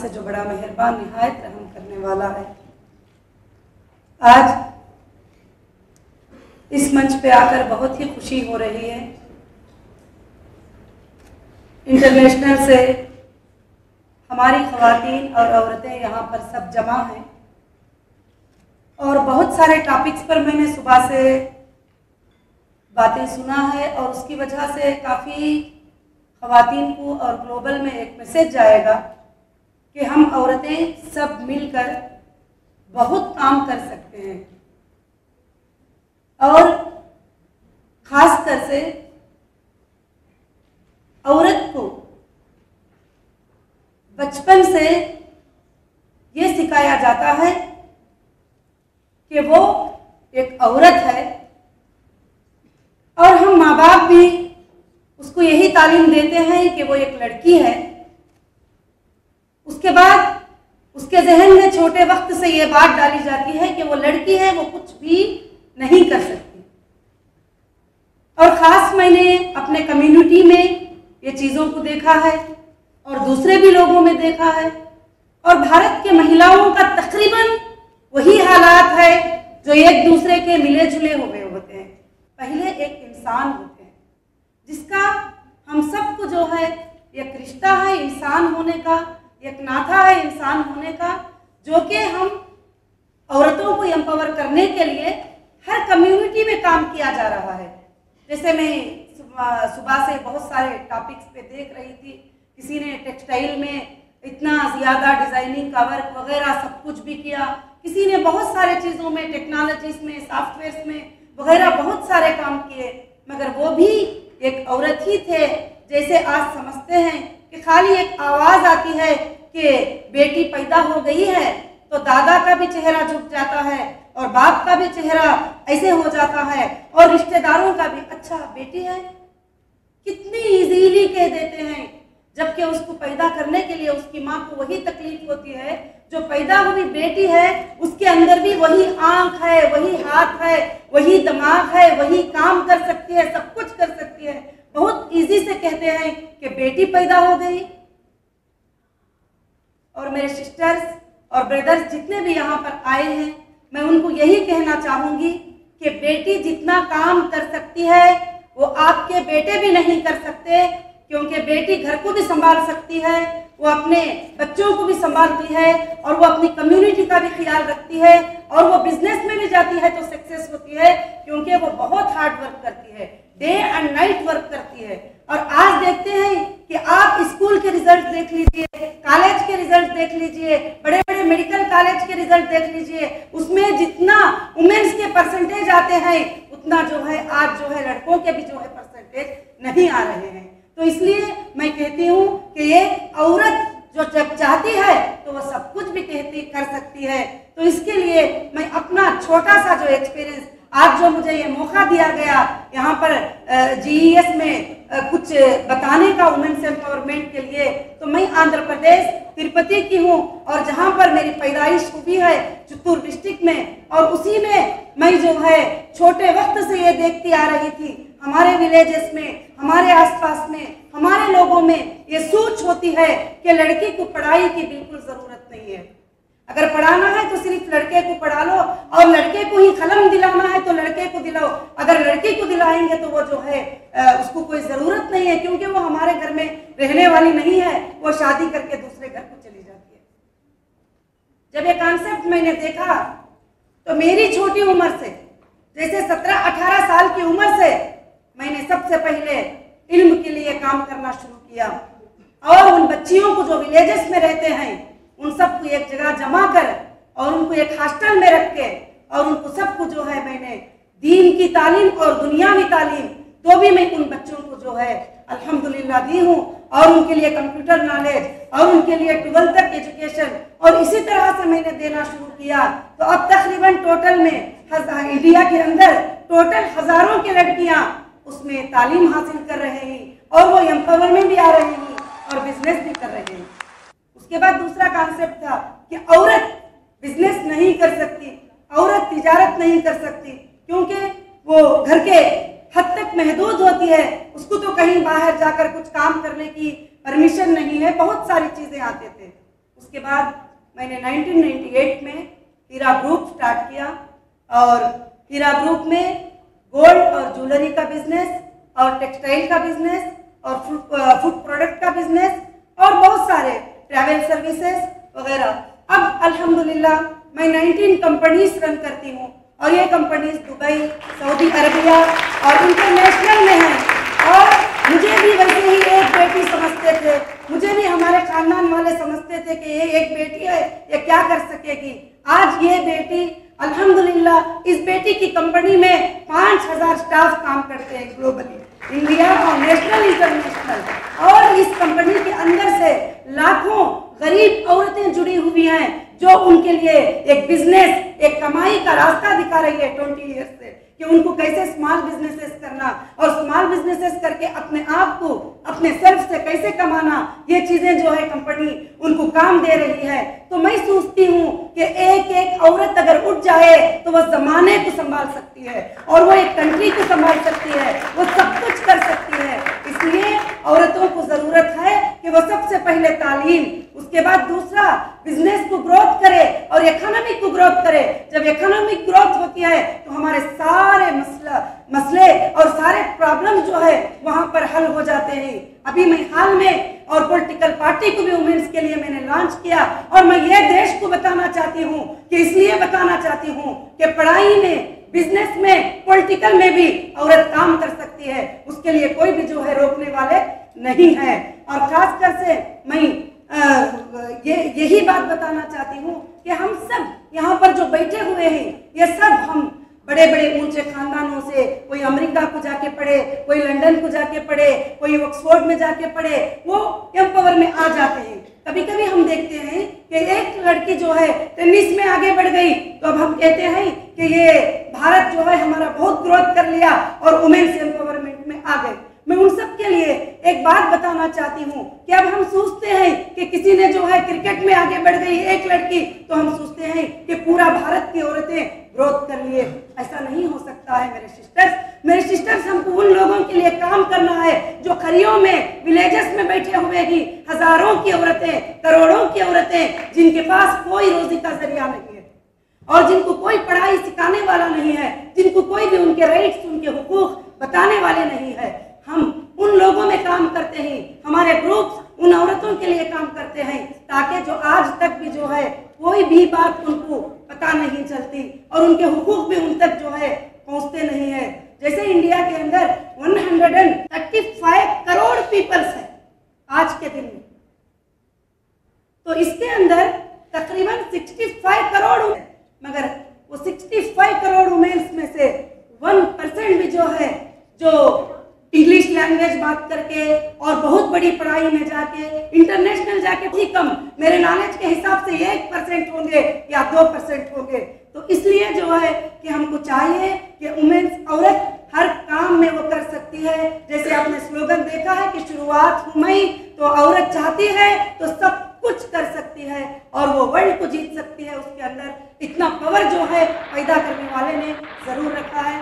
से जो बड़ा मेहरबान निहायत रहम करने वाला है। आज इस मंच पे आकर बहुत ही खुशी हो रही है। इंटरनेशनल से हमारी ख़वातीन और औरतें यहाँ पर सब जमा हैं और बहुत सारे टॉपिक्स पर मैंने सुबह से बातें सुना है और उसकी वजह से काफ़ी ख़वातीन को और ग्लोबल में एक मैसेज जाएगा कि हम औरतें सब मिलकर बहुत काम कर सकते हैं और ख़ास कर से औरत को बचपन से ये सिखाया जाता है कि वो एक औरत है और हम माँ बाप भी उसको यही तालीम देते हैं कि वो एक लड़की है। उसके बाद उसके जहन में छोटे वक्त से ये बात डाली जाती है कि वो लड़की है, वो कुछ भी नहीं कर सकती। और ख़ास मैंने अपने कम्युनिटी में ये चीज़ों को देखा है और दूसरे भी लोगों में देखा है और भारत के महिलाओं का तकरीबन वही हालात है जो एक दूसरे के मिले जुले हुए होते हैं। पहले एक इंसान होते हैं जिसका हम सबको जो है एक रिश्ता है इंसान होने का, एक नाता है इंसान होने का, जो कि हम औरतों को एम्पावर करने के लिए हर कम्युनिटी में काम किया जा रहा है। जैसे मैं सुबह से बहुत सारे टॉपिक्स पे देख रही थी, किसी ने टेक्सटाइल में इतना ज़्यादा डिज़ाइनिंग का वर्क वगैरह सब कुछ भी किया, किसी ने बहुत सारे चीज़ों में टेक्नोलॉजीज़ में सॉफ्टवेयर्स में वगैरह बहुत सारे काम किए, मगर वो भी एक औरत ही थे। जैसे आज समझते हैं कि खाली एक आवाज़ आती है कि बेटी पैदा हो गई है तो दादा का भी चेहरा झुक जाता है और बाप का भी चेहरा ऐसे हो जाता है और रिश्तेदारों का भी, अच्छा बेटी है, कितनी इजीली कह देते हैं, जबकि उसको पैदा करने के लिए उसकी माँ को वही तकलीफ होती है। जो पैदा हुई बेटी है उसके अंदर भी वही आँख है, वही हाथ है, वही दिमाग है, वही काम कर सकती है, सब कुछ कर सकती है। बहुत इजी से कहते हैं कि बेटी पैदा हो गई। और मेरे सिस्टर्स और ब्रदर्स जितने भी यहाँ पर आए हैं, मैं उनको यही कहना चाहूँगी कि बेटी जितना काम कर सकती है वो आपके बेटे भी नहीं कर सकते, क्योंकि बेटी घर को भी संभाल सकती है, वो अपने बच्चों को भी संभालती है और वो अपनी कम्युनिटी का भी ख्याल रखती है और वो बिजनेस में भी जाती है तो सक्सेस होती है, क्योंकि वो बहुत हार्ड वर्क करती है, डे एंड नाइट वर्क करती है। और आज देखते हैं कि आप स्कूल के रिजल्ट देख लीजिए, कॉलेज के रिजल्ट देख लीजिए, बड़े बड़े मेडिकल कॉलेज के रिजल्ट देख लीजिए, उसमें जितना वुमेन्स के परसेंटेज आते हैं उतना जो है आज जो है लड़कों के भी जो है परसेंटेज नहीं आ रहे हैं। तो इसलिए मैं कहती हूँ कि ये औरत जो जब चाहती है तो वो सब कुछ भी कर सकती है। तो इसके लिए मैं अपना छोटा सा जो एक्सपीरियंस, आज जो मुझे ये मौका दिया गया यहाँ पर GES में कुछ बताने का वुमेन्स एम्पावरमेंट के लिए, तो मैं आंध्र प्रदेश तिरुपति की हूँ और जहाँ पर मेरी पैदाइश हुई है चित्तूर डिस्ट्रिक्ट में, और उसी में मैं जो है छोटे वक्त से ये देखती आ रही थी हमारे विलेजेस में, हमारे आसपास में, हमारे लोगों में ये सोच होती है कि लड़की को पढ़ाई की बिल्कुल ज़रूरत नहीं है। अगर पढ़ाना है तो सिर्फ लड़के को पढ़ा लो और लड़के को ही कलम दिलाना है तो लड़के को दिलाओ, अगर लड़की को दिलाएंगे तो वो जो है उसको कोई ज़रूरत नहीं है, क्योंकि वो हमारे घर में रहने वाली नहीं है, वो शादी करके दूसरे घर को चली जाती है। जब ये कॉन्सेप्ट मैंने देखा तो मेरी छोटी उम्र से, जैसे 17-18 साल की उम्र से मैंने सबसे पहले इल्म के लिए काम करना शुरू किया और उन बच्चियों को जो विलेजेस में रहते हैं उन सबको एक जगह जमा कर और उनको एक हॉस्टल में रख के और उनको सबको जो है मैंने दीन की तालीम और दुनियावी तालीम तो भी मैं उन बच्चों को जो है अल्हम्दुलिल्लाह दी हूँ, और उनके लिए कंप्यूटर नॉलेज और उनके लिए 12th तक एजुकेशन, और इसी तरह से मैंने देना शुरू किया। तो अब तकरीबन टोटल में इंडिया के अंदर टोटल हज़ारों की लड़कियाँ उसमें तालीम हासिल कर रहे हैं और वो एम्पावरमेंट भी आ रही हैं और बिजनेस भी कर रहे हैं। उसके बाद दूसरा कॉन्सेप्ट था कि औरत बिजनेस नहीं कर सकती, औरत तिजारत नहीं कर सकती, क्योंकि वो घर के हद तक महदूद होती है, उसको तो कहीं बाहर जाकर कुछ काम करने की परमिशन नहीं है, बहुत सारी चीज़ें आते थे। उसके बाद मैंने 1998 में हीरा ग्रुप स्टार्ट किया और हीरा ग्रुप में गोल्ड और ज्वेलरी का बिजनेस और टेक्सटाइल का बिजनेस और फूड प्रोडक्ट का बिजनेस और बहुत सारे ट्रैवल सर्विसेज वगैरह। अब अल्हम्दुलिल्लाह मैं 19 कंपनीज रन करती हूँ और ये कंपनीज दुबई, सऊदी अरबिया और इंटरनेशनल में हैं। और मुझे भी वैसे ही एक बेटी समझते थे, मुझे भी हमारे खानदान वाले समझते थे कि ये एक बेटी है, ये क्या कर सकेगी। आज ये बेटी अल्हम्दुलिल्लाह, इस बेटी की कंपनी में 5000 स्टाफ काम करते हैं ग्लोबली, इंडिया और नेशनल इंटरनेशनल। और इस कंपनी के अंदर से लाखों गरीब औरतें जुड़ी हुई हैं जो उनके लिए एक बिजनेस, एक कमाई का रास्ता दिखा रही है 20 ईयर्स से, कि उनको कैसे स्मॉल बिजनेसेस करना और स्मॉल बिजनेसेस करके अपने आप को अपने सेल्फ से कैसे कमाना, ये चीजें जो है कंपनी उनको काम दे रही है। तो मैं सोचती हूँ कि एक एक औरत अगर उठ जाए तो वह जमाने को संभाल सकती है और वो एक कंट्री को संभाल सकती है, वो सब कुछ कर सकती है। इसलिए औरतों को जरूरत है कि वो सबसे पहले तालीम, उसके बाद दूसरा बिजनेस को ग्रोथ करे और इकोनॉमिक को ग्रोथ करे। जब इकोनॉमिक ग्रोथ होती है तो हमारे सारे मसले और सारे प्रॉब्लम जो है वहां पर हल हो जाते हैं। अभी मैं हाल में और पॉलिटिकल पार्टी को भी वुमेन्स के लिए मैंने लॉन्च किया और मैं ये देश को बताना चाहती हूँ कि इसलिए बताना चाहती हूँ कि पढ़ाई में, बिजनेस में, पॉलिटिकल में भी औरत काम कर सकती है, उसके लिए कोई भी जो है रोकने वाले नहीं है। और खासकर से मैं यही बात बताना चाहती हूँ कि हम सब यहाँ पर जो बैठे हुए हैं, ये सब हम बड़े बड़े ऊंचे खानदानों से, कोई अमेरिका को जाके पढ़े, कोई लंदन को जाके पढ़े, कोई ऑक्सफोर्ड में जाके पढ़े, वो एम्पावर में आ जाते हैं। कभी कभी हम देखते हैं कि एक लड़की जो है टेनिस में आगे बढ़ गई तो अब हम कहते हैं कि ये भारत जो है हमारा बहुत ग्रोथ कर लिया और वुमेन्स एम्पावरमेंट में आ गए। मैं उन सब के लिए एक बात बताना चाहती हूँ कि अब हम सोचते हैं कि किसी ने जो है क्रिकेट में आगे बढ़ गई एक लड़की, तो हम सोचते हैं कि पूरा भारत की औरतें ग्रोथ कर लिए। ऐसा नहीं हो सकता है मेरे सिस्टर्स, हमको उन लोगों के लिए काम करना है जो खरियों में, विलेजेस में बैठे हुए ही हजारों की औरतें, करोड़ों की औरतें जिनके पास कोई रोजी का जरिया नहीं है और जिनको कोई पढ़ाई सिखाने वाला नहीं है, जिनको कोई भी उनके राइट्स, उनके हुकूक बताने वाले नहीं है। हम उन लोगों में काम करते हैं, हमारे ग्रुप्स उन औरतों के लिए काम करते हैं ताकि जो आज तक भी जो है कोई भी बात उनको पता नहीं चलती और उनके हुकूक भी उन तक जो है पहुंचते नहीं है। जैसे इंडिया के अंदर 135 करोड़ पीपल्स है आज के दिन में, तो इसके अंदर तकरीबन 65 करोड़, मगर वो 65 करोड़ वुमेन्स में से 1% भी जो है जो इंग्लिश लैंग्वेज बात करके और बहुत बड़ी पढ़ाई में जाके, इंटरनेशनल जाके भी कम, मेरे नॉलेज के हिसाब से 1% होंगे या 2% होंगे। तो इसलिए जो है कि हमको चाहिए कि वुमेन्स, औरत हर काम में वो कर सकती है। जैसे आपने स्लोगन देखा है कि शुरुआत हूँ मैं, तो औरत चाहती है तो सब कुछ कर सकती है और वो वर्ल्ड को जीत सकती है। उसके अंदर इतना पावर जो है पैदा करने वाले ने जरूर रखा है।